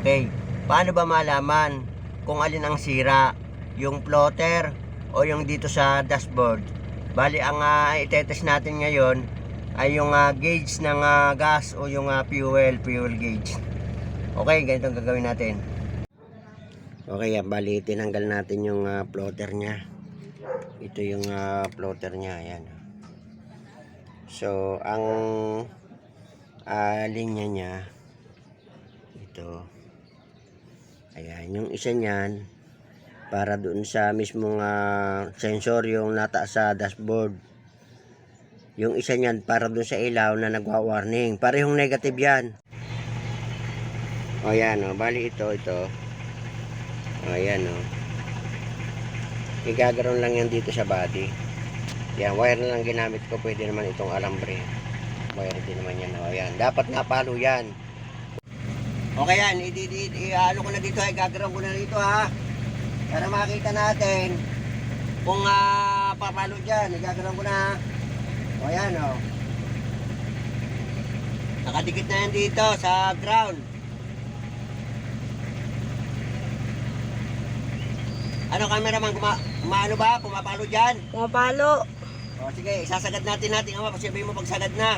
Okay, paano ba malaman kung alin ang sira? Yung plotter o yung dito sa dashboard? Bali, ang itetest natin ngayon ay yung gauge ng gas o yung fuel gauge. Okay, ganito ang gagawin natin. Okay, bali tinanggal natin yung plotter nya. Ito yung plotter nya, ayan. So, ang linya nya ito. Ayan, yung isa niyan para doon sa mismong sensor yung nataas sa dashboard. Yung isa niyan para doon sa ilaw na nagwa-warning. Parehong negative yan. O yan o, bali ito. O yan o. Igagaroon lang yan dito sa body. Yan, wire na lang ginamit ko. Pwede naman itong alambre. Wire din naman yan. O yan, dapat napalo yan. Okay yan, ano ko na dito, igagaroon ko na dito ha. Para makita natin kung papalo dyan. Igagaroon ko na. O yan o. Nakadikit na yan dito sa ground. Ano, cameraman, kumaano ba? Pumapalo dyan? Pumapalo. O sige, isasagad natin. Ama, sabihin mo pagsagad na.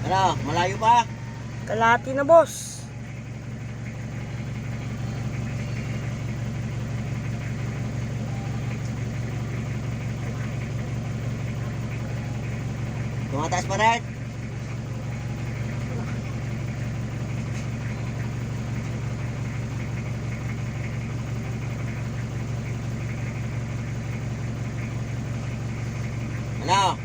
Ano, malayo pa? Kalahati na, boss. Tumataas pa rin? Ano?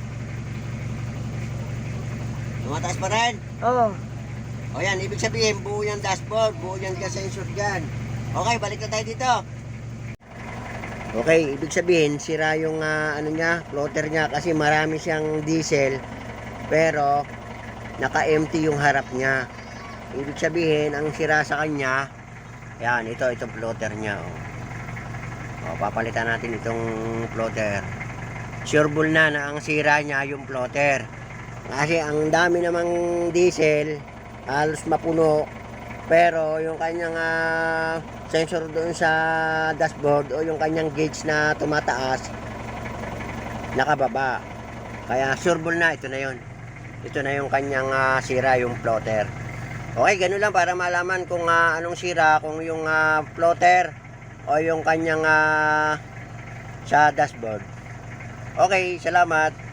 Tumataas pa rin? Oo. O yan, ibig sabihin, buo yung dashboard, buo yung gas sensor dyan. Okay, balik na tayo dito. Okay, ibig sabihin, sira yung ano niya, floater niya kasi marami siyang diesel, pero naka-empty yung harap niya. Ibig sabihin, ang sira sa kanya, yan, itong floater niya. O, papalitan natin itong floater. Sureball na ang sira niya yung floater. Kasi ang dami namang diesel, halos mapuno, pero yung kanyang sensor doon sa dashboard o yung kanyang gauge na tumataas, nakababa. Kaya sureball na, ito na yun. Ito na yung kanyang sira, yung floater. Okay, ganun lang para malaman kung anong sira, kung yung floater o yung kanyang sa dashboard. Okay, salamat.